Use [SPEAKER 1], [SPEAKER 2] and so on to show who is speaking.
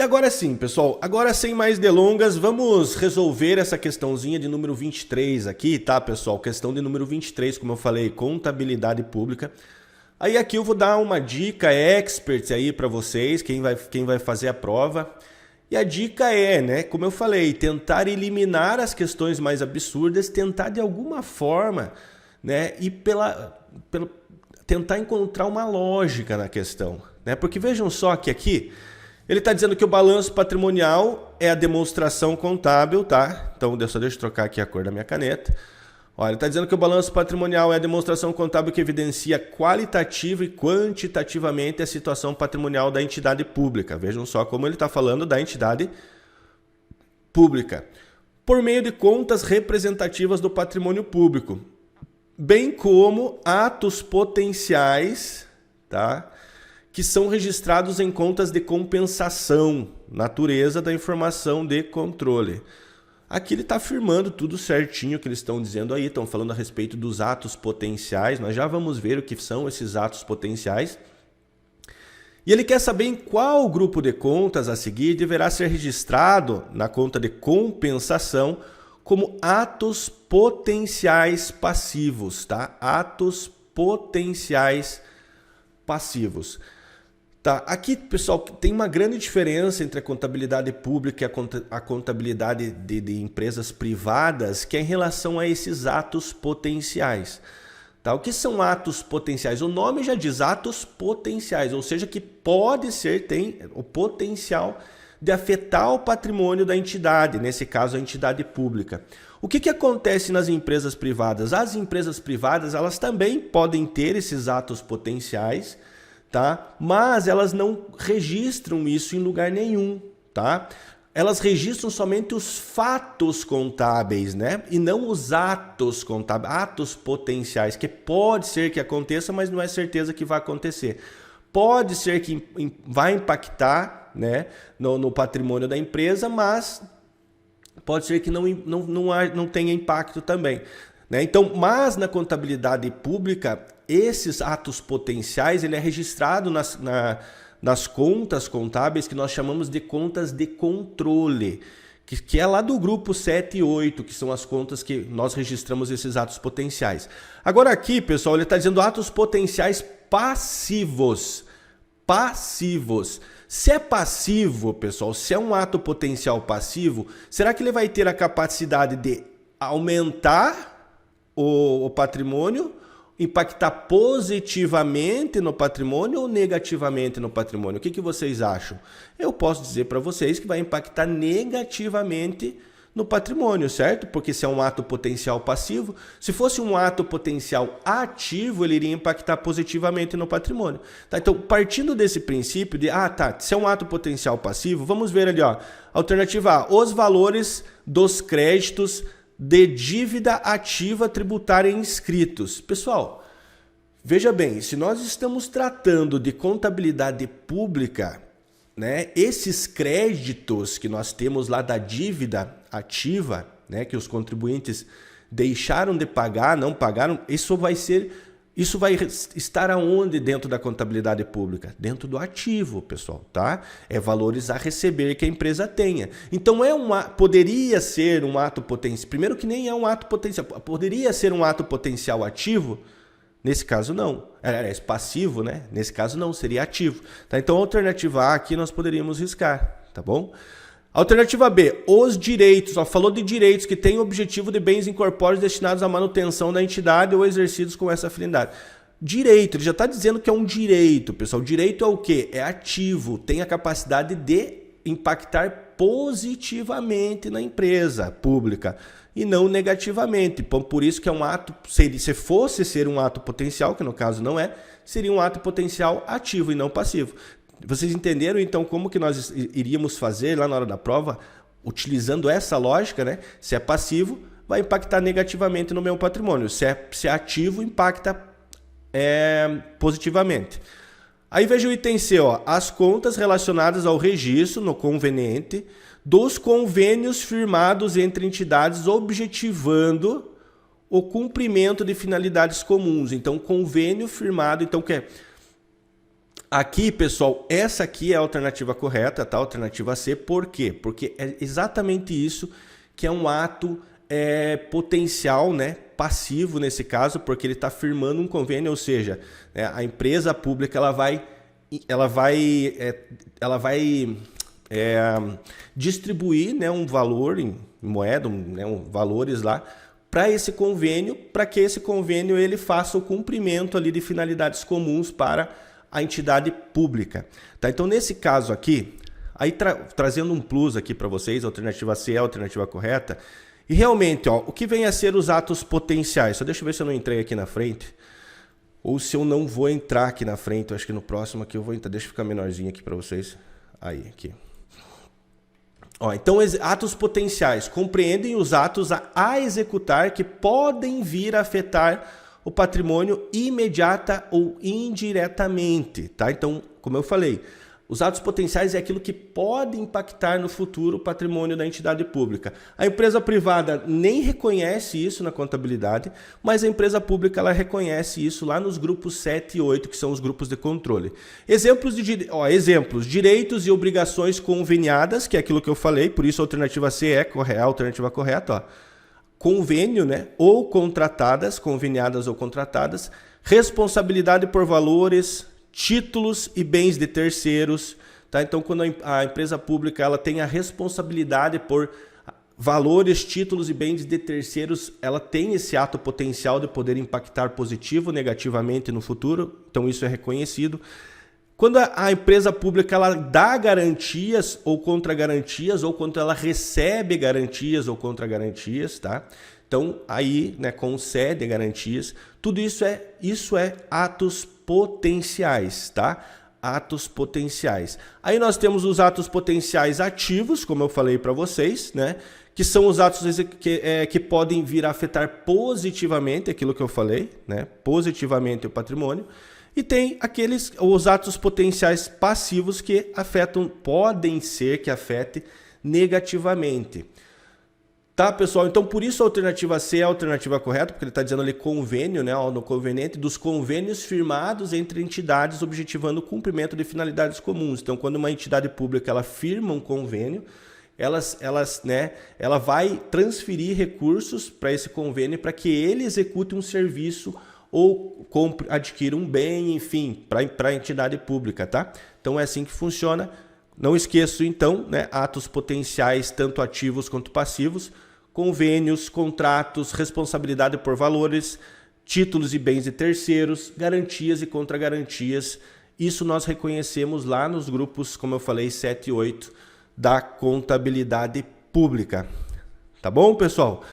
[SPEAKER 1] agora sim, pessoal, agora sem mais delongas, vamos resolver essa questãozinha de número 23 aqui, tá, pessoal? Questão de número 23, como eu falei, contabilidade pública. Aí aqui eu vou dar uma dica expert aí para vocês, quem vai fazer a prova. E a dica é, né, como eu falei, tentar eliminar as questões mais absurdas, tentar de alguma forma, né, e tentar encontrar uma lógica na questão, né? Porque vejam só que aqui ele está dizendo que o balanço patrimonial é a demonstração contábil, tá? Então, deixa eu trocar aqui a cor da minha caneta. Olha, ele está dizendo que o balanço patrimonial é a demonstração contábil que evidencia qualitativa e quantitativamente a situação patrimonial da entidade pública. Vejam só como ele está falando da entidade pública. Por meio de contas representativas do patrimônio público, bem como atos potenciais, tá? Que são registrados em contas de compensação, natureza da informação de controle. Aqui ele está afirmando tudo certinho que eles estão dizendo aí, estão falando a respeito dos atos potenciais, nós já vamos ver o que são esses atos potenciais. E ele quer saber em qual grupo de contas a seguir deverá ser registrado na conta de compensação como atos potenciais passivos, tá? Atos potenciais passivos. Tá, aqui, pessoal, tem uma grande diferença entre a contabilidade pública e a contabilidade de empresas privadas, que é em relação a esses atos potenciais. Tá, o que são atos potenciais? O nome já diz atos potenciais, ou seja, que pode ser, tem o potencial de afetar o patrimônio da entidade, nesse caso a entidade pública. O que acontece nas empresas privadas? As empresas privadas, elas também podem ter esses atos potenciais, tá? Mas elas não registram isso em lugar nenhum, tá? Elas registram somente os fatos contábeis, né? E não os atos contábeis, atos potenciais, que pode ser que aconteça, mas não é certeza que vai acontecer. Pode ser que vai impactar, né, no patrimônio da empresa, mas pode ser que não tenha impacto também, né? Então, mas na contabilidade pública, esses atos potenciais ele é registrado nas contas contábeis que nós chamamos de contas de controle, que é lá do grupo 7 e 8, que são as contas que nós registramos esses atos potenciais. Agora aqui, pessoal, ele está dizendo atos potenciais passivos. Passivos. Se é passivo, pessoal, se é um ato potencial passivo, será que ele vai ter a capacidade de aumentar o patrimônio, impactar positivamente no patrimônio ou negativamente no patrimônio? O que vocês acham? Eu posso dizer para vocês que vai impactar negativamente no patrimônio, certo? Porque se é um ato potencial passivo, se fosse um ato potencial ativo, ele iria impactar positivamente no patrimônio. Tá? Então, partindo desse princípio de, se é um ato potencial passivo, vamos ver ali, ó, alternativa A, os valores dos créditos de dívida ativa tributária inscritos. Pessoal, veja bem, se nós estamos tratando de contabilidade pública, né, esses créditos que nós temos lá da dívida ativa, né, que os contribuintes deixaram de pagar, não pagaram, isso vai estar aonde dentro da contabilidade pública? Dentro do ativo, pessoal, tá? É valores a receber que a empresa tenha. Então poderia ser um ato potencial, primeiro que nem é um ato potencial, poderia ser um ato potencial ativo? Nesse caso não. É passivo, né? Nesse caso não, seria ativo. Tá? Então a alternativa A aqui nós poderíamos riscar, tá bom? Alternativa B, os direitos. Falou de direitos que têm o objetivo de bens incorpóreos destinados à manutenção da entidade ou exercidos com essa finalidade. Direito, ele já está dizendo que é um direito, pessoal. Direito é o quê? É ativo, tem a capacidade de impactar positivamente na empresa pública e não negativamente. Por isso que é um ato, se fosse ser um ato potencial, que no caso não é, seria um ato potencial ativo e não passivo. Vocês entenderam então como que nós iríamos fazer lá na hora da prova, utilizando essa lógica, né? Se é passivo, vai impactar negativamente no meu patrimônio. Se é ativo, impacta positivamente. Aí veja o item C, ó, as contas relacionadas ao registro no conveniente dos convênios firmados entre entidades objetivando o cumprimento de finalidades comuns. Então, convênio firmado, então Aqui, pessoal, essa aqui é a alternativa correta, tá? Alternativa C. Por quê? Porque é exatamente isso que é um ato potencial, né? Passivo nesse caso, porque ele está firmando um convênio, ou seja, a empresa pública ela vai distribuir, né, um valor em moeda, valores lá para esse convênio, para que esse convênio ele faça o cumprimento ali de finalidades comuns para a entidade pública. Tá? Então, nesse caso aqui, aí trazendo um plus aqui para vocês, a alternativa C é a alternativa correta. E realmente, ó, o que vem a ser os atos potenciais? Só deixa eu ver se eu não entrei aqui na frente. Ou se eu não vou entrar aqui na frente. Eu acho que no próximo aqui eu vou entrar. Deixa eu ficar menorzinho aqui para vocês. Aí, aqui. Ó, então, atos potenciais compreendem os atos a executar que podem vir a afetar o patrimônio imediata ou indiretamente, tá? Então, como eu falei, os atos potenciais é aquilo que pode impactar no futuro o patrimônio da entidade pública. A empresa privada nem reconhece isso na contabilidade, mas a empresa pública ela reconhece isso lá nos grupos 7 e 8, que são os grupos de controle. Exemplos, direitos e obrigações conveniadas, que é aquilo que eu falei, por isso a alternativa C é a alternativa correta, ó. Convênio, né, ou contratadas, conveniadas ou contratadas, responsabilidade por valores, títulos e bens de terceiros, tá? Então, quando a empresa pública ela tem a responsabilidade por valores, títulos e bens de terceiros, ela tem esse ato potencial de poder impactar positivo ou negativamente no futuro, então isso é reconhecido. Quando a empresa pública ela dá garantias ou contra-garantias, ou quando ela recebe garantias ou contra-garantias, tá? Então, aí, né, concede garantias. Tudo isso é atos potenciais, tá? Atos potenciais. Aí nós temos os atos potenciais ativos, como eu falei para vocês, né? Que são os atos que podem vir a afetar positivamente aquilo que eu falei, né? Positivamente o patrimônio. E tem os atos potenciais passivos que podem ser que afetem negativamente. Tá, pessoal? Então, por isso a alternativa C é a alternativa correta, porque ele está dizendo ali convênio, né? No conveniente dos convênios firmados entre entidades objetivando o cumprimento de finalidades comuns. Então, quando uma entidade pública ela firma um convênio, ela vai transferir recursos para esse convênio para que ele execute um serviço ou adquira um bem, enfim, para a entidade pública, tá? Então é assim que funciona. Não esqueço, então, né, atos potenciais, tanto ativos quanto passivos, convênios, contratos, responsabilidade por valores, títulos e bens de terceiros, garantias e contra-garantias. Isso nós reconhecemos lá nos grupos, como eu falei, 7 e 8 da contabilidade pública. Tá bom, pessoal?